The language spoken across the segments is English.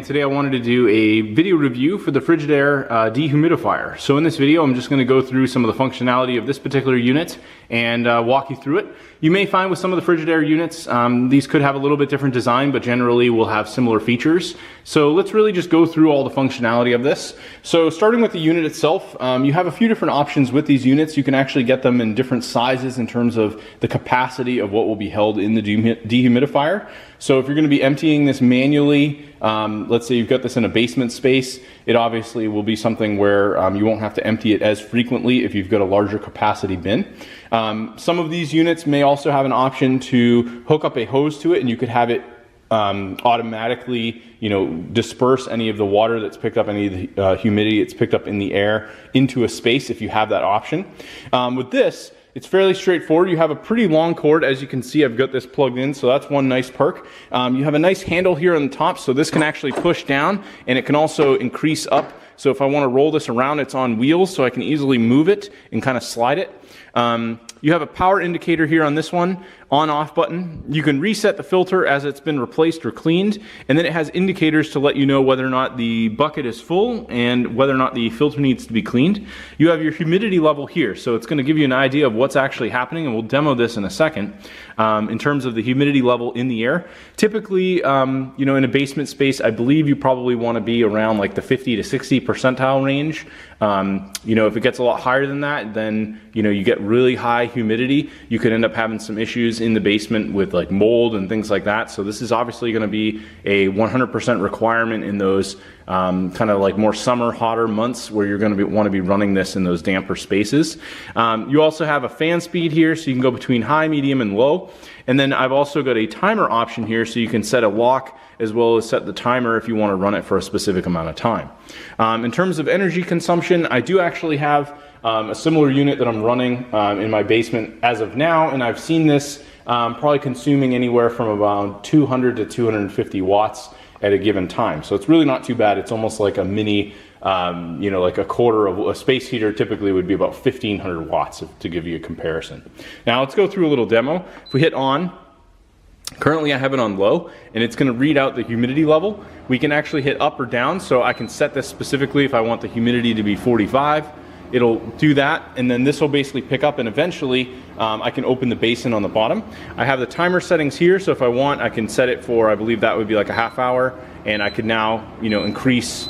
Today I wanted to do a video review for the Frigidaire dehumidifier. So in this video I'm just going to go through some of the functionality of this particular unit and walk you through it. You may find with some of the Frigidaire units these could have a little bit different design, but generally will have similar features. So let's really just go through all the functionality of this. So starting with the unit itself, you have a few different options with these units. You can actually get them in different sizes in terms of the capacity of what will be held in the dehumidifier. So if you're going to be emptying this manually, let's say you've got this in a basement space, it obviously will be something where you won't have to empty it as frequently if you've got a larger capacity bin. Some of these units may also have an option to hook up a hose to it, and you could have it automatically, disperse any of the water that's picked up, any of the humidity that's picked up in the air into a space if you have that option. With this, it's fairly straightforward. You have a pretty long cord. As you can see, I've got this plugged in, so that's one nice perk. You have a nice handle here on the top, so this can actually push down, and it can also increase up. So if I want to roll this around, it's on wheels, so I can easily move it and kind of slide it. You have a power indicator here on this one, on-off button. You can reset the filter as it's been replaced or cleaned, and then it has indicators to let you know whether or not the bucket is full and whether or not the filter needs to be cleaned. You have your humidity level here, so it's going to give you an idea of what's actually happening, and we'll demo this in a second, in terms of the humidity level in the air. Typically, in a basement space, I believe you probably want to be around like the 50 to 60 percentile range. If it gets a lot higher than that, then you get really high humidity. You could end up having some issues in the basement with like mold and things like that. So this is obviously going to be a 100% requirement in those kind of like more summer, hotter months where you're going to want to be running this in those damper spaces. You also have a fan speed here, so you can go between high, medium, and low. And then I've also got a timer option here, so you can set a lock as well as set the timer if you want to run it for a specific amount of time. In terms of energy consumption, I do actually have a similar unit that I'm running in my basement as of now, and I've seen this probably consuming anywhere from about 200 to 250 watts at a given time. So it's really not too bad. It's almost like a mini, like a quarter of a space heater typically would be about 1500 watts to give you a comparison. Now let's go through a little demo. If we hit on, currently I have it on low, and it's going to read out the humidity level. We can actually hit up or down, so I can set this specifically if I want the humidity to be 45. It'll do that, and then this will basically pick up, and eventually I can open the basin on the bottom. I have the timer settings here, so if I want, I can set it for, I believe that would be like a half hour, and I could now, increase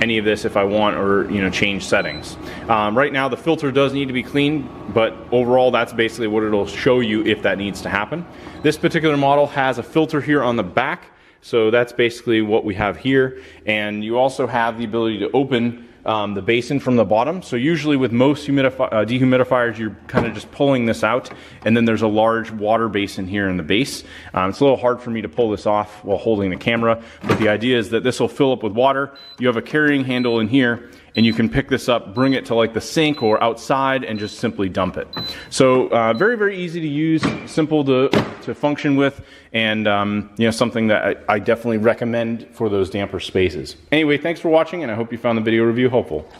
any of this if I want, or change settings. Right now the filter does need to be cleaned, but overall that's basically what it'll show you if that needs to happen. This particular model has a filter here on the back, so that's basically what we have here, and you also have the ability to open the basin from the bottom. So usually with most dehumidifiers, you're kind of just pulling this out, and then there's a large water basin here in the base. It's a little hard for me to pull this off while holding the camera, but the idea is that this will fill up with water. You have a carrying handle in here, and you can pick this up, bring it to like the sink or outside, and just simply dump it. So very, very easy to use, simple to function with, and something that I definitely recommend for those damper spaces. Anyway, thanks for watching, and I hope you found the video review helpful.